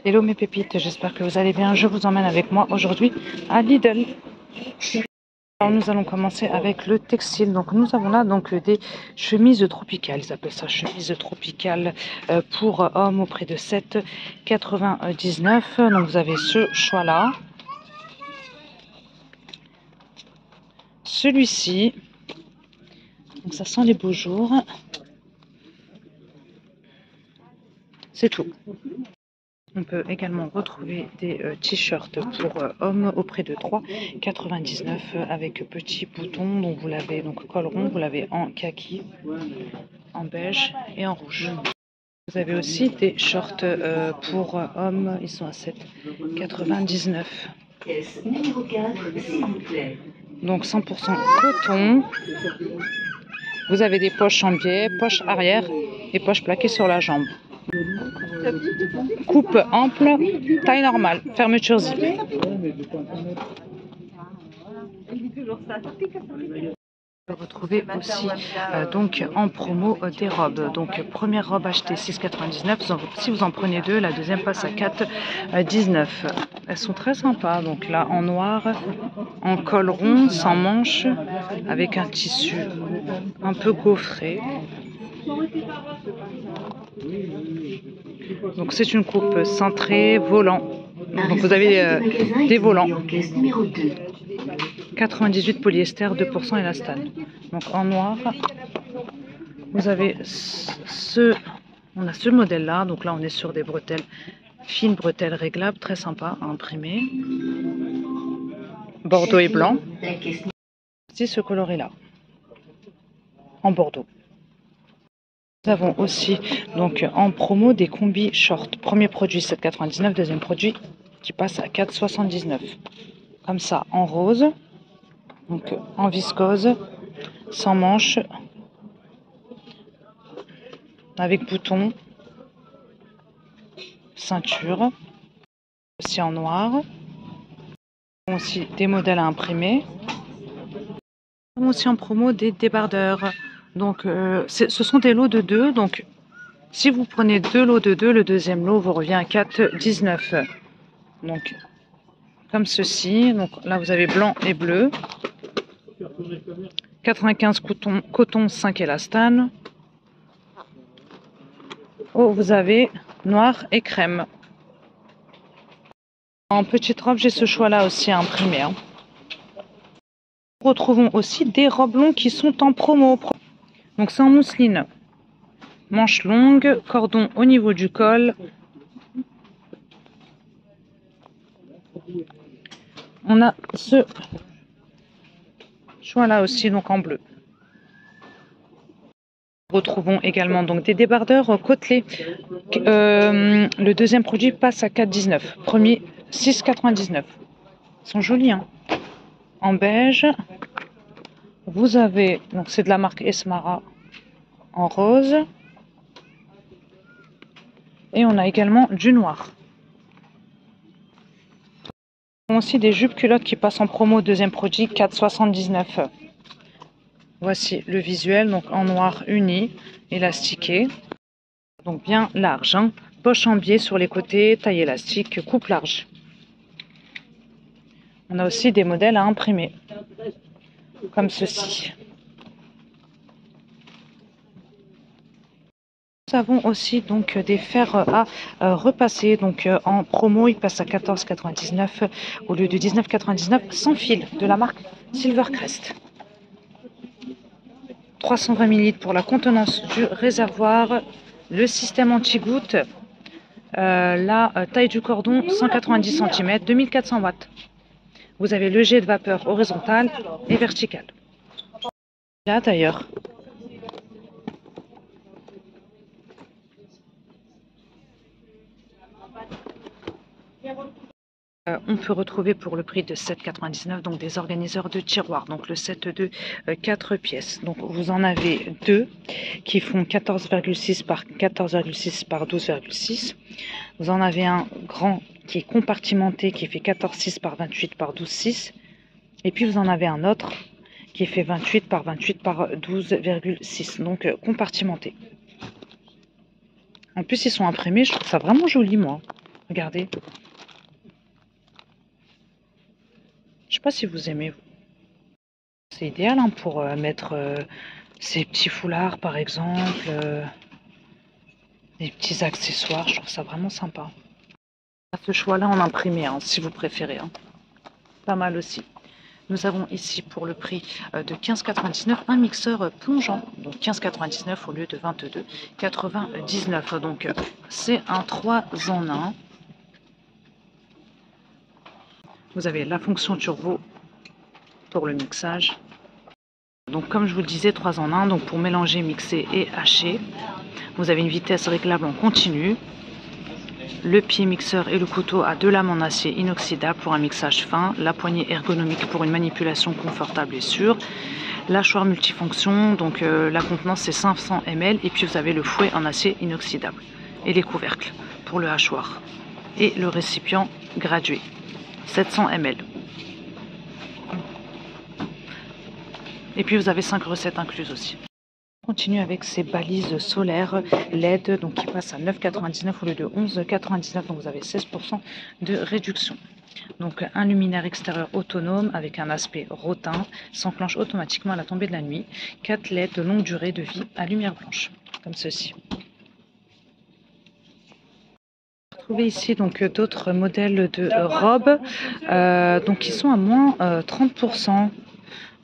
Hello mes pépites, j'espère que vous allez bien. Je vous emmène avec moi aujourd'hui à Lidl. Alors nous allons commencer avec le textile. Donc nous avons là donc des chemises tropicales. Ils appellent ça chemises tropicales pour hommes au prix de 7,99 €. Donc vous avez ce choix là. Celui-ci. Donc ça sent les beaux jours. C'est tout. On peut également retrouver des t-shirts pour hommes au prix de 3,99 € avec petits boutons. Donc vous l'avez donc col rond, vous l'avez en kaki, en beige et en rouge. Vous avez aussi des shorts pour hommes, ils sont à 7,99 €. Donc 100% coton. Vous avez des poches en biais, poches arrière et poches plaquées sur la jambe. Coupe ample, taille normale, fermeture zip. Vous retrouvez aussi donc en promo des robes. Donc première robe achetée 6,99 €. Si vous en prenez deux, la deuxième passe à 4,19 €. Elles sont très sympas. Donc là en noir, en col rond, sans manches, avec un tissu un peu gaufré. Donc c'est une coupe cintrée, volant. Donc vous avez des volants. 98 polyester, 2% élastane. Donc en noir, vous avez on a ce modèle là. Donc là on est sur des bretelles, fines bretelles réglables, très sympa à imprimer. Bordeaux et blanc. C'est ce coloris là, en bordeaux. Nous avons aussi donc en promo des combis short. Premier produit 7,99 €, deuxième produit qui passe à 4,79 €. Comme ça en rose, donc en viscose, sans manches, avec bouton, ceinture, aussi en noir. Aussi des modèles à imprimer. Nous avons aussi en promo des débardeurs. Donc ce sont des lots de 2. Donc si vous prenez 2 lots de 2, le deuxième lot vous revient à 4,19 €. Donc comme ceci. Donc là vous avez blanc et bleu. 95 coton 5 élastane. Oh, vous avez noir et crème. En petite robe, j'ai ce choix là aussi à imprimer. Nous retrouvons aussi des robes longues qui sont en promo. Donc c'est en mousseline. Manches longues, cordon au niveau du col. On a ce choix là aussi, donc en bleu. Nous retrouvons également donc des débardeurs côtelés. Le deuxième produit passe à 4,19 €. Premier 6,99 €. Ils sont jolis, hein. En beige. Vous avez, donc c'est de la marque Esmara, en rose. Et on a également du noir. On a aussi des jupes culottes qui passent en promo, deuxième produit 4,79 €. Voici le visuel, donc en noir uni, élastiqué. Donc bien large, hein. Poche en biais sur les côtés, taille élastique, coupe large. On a aussi des modèles à imprimer, comme ceci. Nous avons aussi donc des fers à repasser. Donc en promo, ils passent à 14,99 € au lieu de 19,99 € sans fil, de la marque Silvercrest. 320 ml pour la contenance du réservoir, le système anti-goutte, la taille du cordon 190 cm, 2400 watts. Vous avez le jet de vapeur horizontal et vertical. Là d'ailleurs. On peut retrouver pour le prix de 7,99 € donc des organiseurs de tiroirs. Donc le set de 4 pièces. Donc vous en avez deux qui font 14,6 par 14,6 par 12,6. Vous en avez un grand qui est compartimenté qui fait 14,6 par 28 par 12,6. Et puis vous en avez un autre qui fait 28 par 28 par 12,6. Donc compartimenté. En plus ils sont imprimés, je trouve ça vraiment joli moi. Regardez. Je sais pas si vous aimez. C'est idéal hein, pour mettre ces petits foulards par exemple, des petits accessoires. Je trouve ça vraiment sympa. Ce choix-là en imprimé, hein, si vous préférez. Hein. Pas mal aussi. Nous avons ici pour le prix de 15,99 un mixeur plongeant. Donc 15,99 au lieu de 22,99. Donc c'est un 3 en 1. Vous avez la fonction turbo pour le mixage. Donc comme je vous le disais, 3 en 1. Donc pour mélanger, mixer et hacher. Vous avez une vitesse réglable en continu. Le pied mixeur et le couteau à 2 lames en acier inoxydable pour un mixage fin. La poignée ergonomique pour une manipulation confortable et sûre. L'hachoir multifonction, donc la contenance c'est 500 ml. Et puis vous avez le fouet en acier inoxydable. Et les couvercles pour le hachoir. Et le récipient gradué, 700 ml. Et puis vous avez 5 recettes incluses aussi. On continue avec ces balises solaires LED, donc qui passent à 9,99 au lieu de 11,99, donc vous avez 16% de réduction. Donc un luminaire extérieur autonome avec un aspect rotin, s'enclenche automatiquement à la tombée de la nuit. 4 LED de longue durée de vie à lumière blanche, comme ceci. Vous trouvez ici donc d'autres modèles de robes, donc qui sont à moins 30%.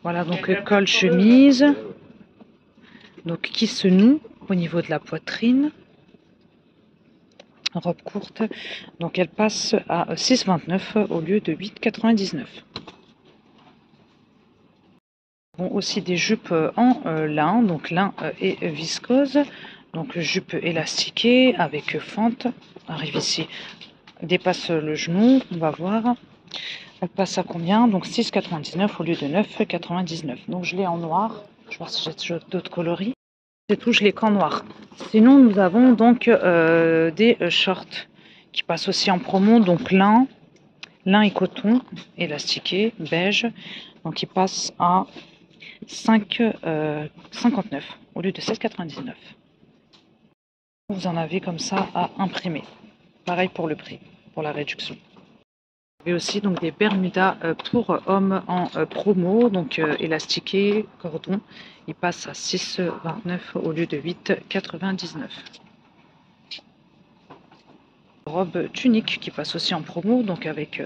Voilà, donc col chemise. Donc qui se noue au niveau de la poitrine, robe courte, donc elle passe à 6,29 au lieu de 8,99. Bon, aussi des jupes en lin, donc lin et viscose, donc jupe élastiquée avec fente, arrive ici, dépasse le genou, on va voir. Elle passe à combien? Donc 6,99 au lieu de 9,99. Donc je l'ai en noir, je vais voir si j'ai d'autres coloris. C'est tout, je l'ai qu'en noir. Sinon, nous avons donc des shorts qui passent aussi en promo. Donc lin et coton, élastiqué, beige. Donc ils passent à 5,59 au lieu de 7,99. Vous en avez comme ça à imprimer. Pareil pour le prix, pour la réduction. Et aussi donc des Bermudas pour hommes en promo, donc élastiqué, cordon. Il passe à 6,29 au lieu de 8,99. Robe tunique qui passe aussi en promo, donc avec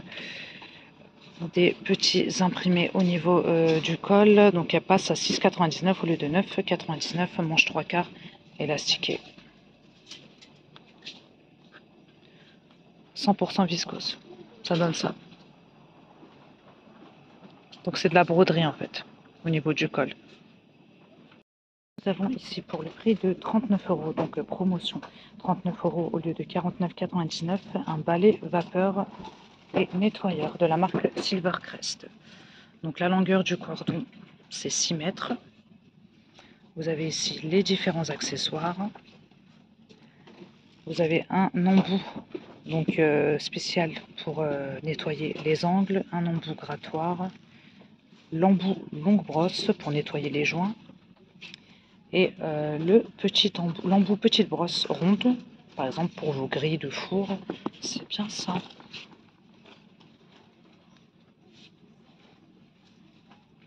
des petits imprimés au niveau du col. Donc elle passe à 6,99 au lieu de 9,99. Manche 3/4 élastiqué. 100% viscose. Ça donne ça. Donc c'est de la broderie en fait, au niveau du col. Nous avons ici pour le prix de 39 €, donc promotion 39 € au lieu de 49,99, un balai vapeur et nettoyeur de la marque Silvercrest. Donc la longueur du cordon c'est 6 mètres. Vous avez ici les différents accessoires. Vous avez un embout donc spécial pour nettoyer les angles, un embout grattoir, l'embout longue brosse pour nettoyer les joints et l'embout petite brosse ronde, par exemple pour vos grilles de four. C'est bien ça.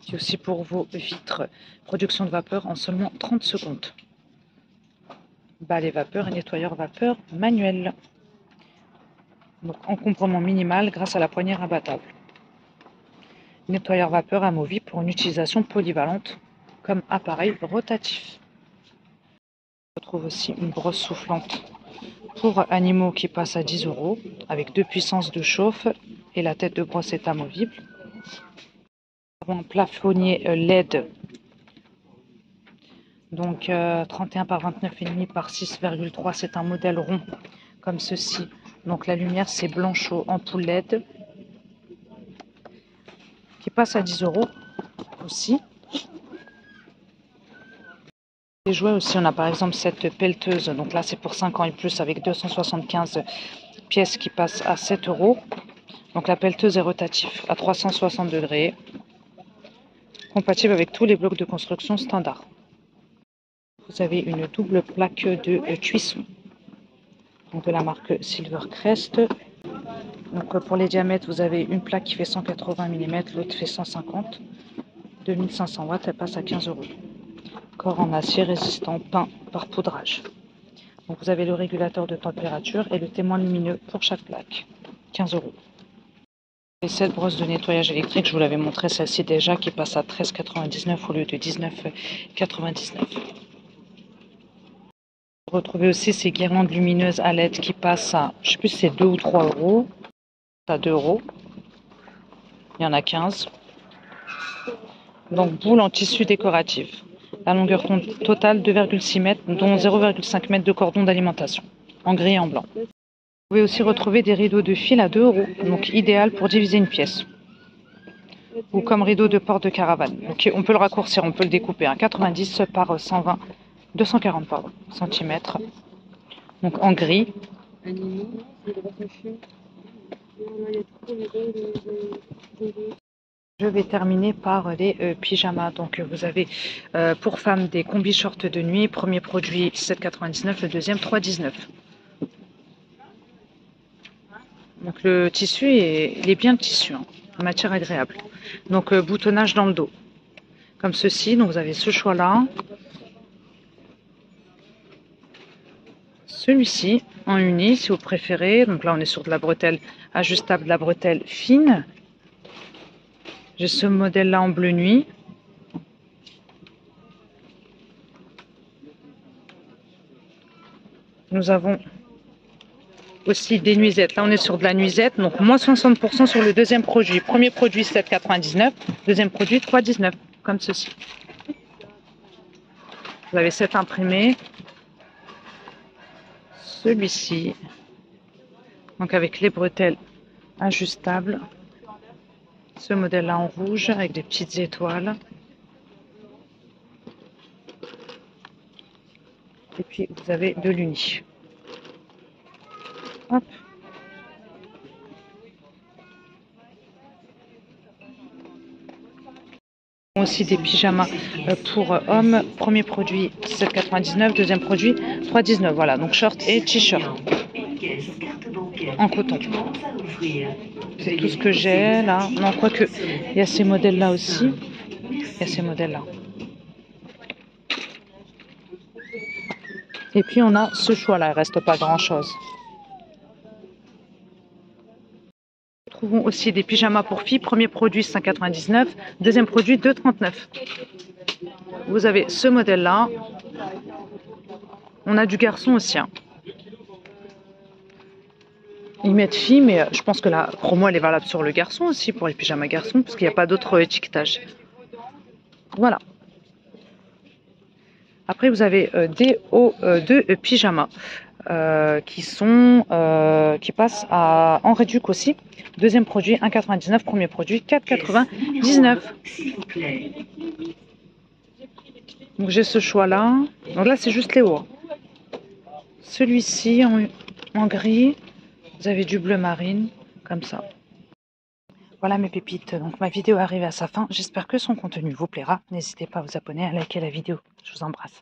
C'est aussi pour vos vitres. Production de vapeur en seulement 30 secondes. Balai vapeur et nettoyeur vapeur manuel. Donc encombrement minimal grâce à la poignée rabattable. Nettoyeur vapeur amovible pour une utilisation polyvalente comme appareil rotatif. On retrouve aussi une brosse soufflante pour animaux qui passe à 10 € avec 2 puissances de chauffe et la tête de brosse est amovible. Nous avons un plafonnier LED, donc 31 par 29,5 par 6,3, c'est un modèle rond comme ceci. Donc la lumière c'est blanchot, ampoule LED qui passe à 10 € aussi. Les jouets aussi, on a par exemple cette pelleteuse, donc là c'est pour 5 ans et plus avec 275 pièces qui passent à 7 €. Donc la pelleteuse est rotative à 360 degrés, compatible avec tous les blocs de construction standard. Vous avez une double plaque de cuisson. donc de la marque Silvercrest. Donc pour les diamètres, vous avez une plaque qui fait 180 mm, l'autre fait 150. 2500 watts, elle passe à 15 €. Corps en acier résistant, peint par poudrage. Donc vous avez le régulateur de température et le témoin lumineux pour chaque plaque. 15 €. Et cette brosse de nettoyage électrique, je vous l'avais montré celle-ci déjà, qui passe à 13,99 € au lieu de 19,99 €. Vous retrouvez aussi ces guirlandes lumineuses à LED qui passent à, je sais plus si c'est 2 ou 3 €. À 2 €. Il y en a 15. Donc boule en tissu décoratif. La longueur totale 2,6 mètres, dont 0,5 mètres de cordon d'alimentation, en gris et en blanc. Vous pouvez aussi retrouver des rideaux de fil à 2 €, donc idéal pour diviser une pièce. Ou comme rideau de porte de caravane. Donc on peut le raccourcir, on peut le découper. 90 par 120, 240 cm. Donc en gris. Je vais terminer par les pyjamas. Donc vous avez pour femmes des combis shorts de nuit. Premier produit 7,99, le deuxième 3,19. Donc le tissu, il est bien le tissu, hein, matière agréable. Donc boutonnage dans le dos, comme ceci. Donc vous avez ce choix-là. Celui-ci en uni si vous préférez. Donc là on est sur de la bretelle ajustable, de la bretelle fine. J'ai ce modèle-là en bleu nuit. Nous avons aussi des nuisettes. Là, on est sur de la nuisette. Donc, moins 60% sur le deuxième produit. Premier produit, 7,99. Deuxième produit, 3,19. Comme ceci. Vous avez cet imprimé. Celui-ci. Donc, avec les bretelles ajustables. Ce modèle-là en rouge, avec des petites étoiles. Et puis, vous avez de l'uni. Hop. Aussi des pyjamas pour hommes. Premier produit 7,99, deuxième produit 3,19. Voilà, donc short et t-shirt en coton. C'est tout ce que j'ai là. Non, quoique, il y a ces modèles là aussi. Il y a ces modèles là. Et puis on a ce choix là, il reste pas grand chose. Nous trouvons aussi des pyjamas pour filles. Premier produit 5,99, deuxième produit 2,39. Vous avez ce modèle là. On a du garçon aussi. Hein. Ils mettent filles, mais je pense que la promo elle est valable sur le garçon aussi, pour les pyjamas garçons, parce qu'il n'y a pas d'autre étiquetage. Voilà. Après, vous avez des hauts de pyjamas qui passent en réduc aussi. Deuxième produit 1,99, premier produit 4,99. Donc j'ai ce choix là. Donc là c'est juste les hauts. Celui-ci en gris. Vous avez du bleu marine, comme ça. Voilà mes pépites, donc ma vidéo arrive à sa fin. J'espère que son contenu vous plaira. N'hésitez pas à vous abonner, à liker la vidéo. Je vous embrasse.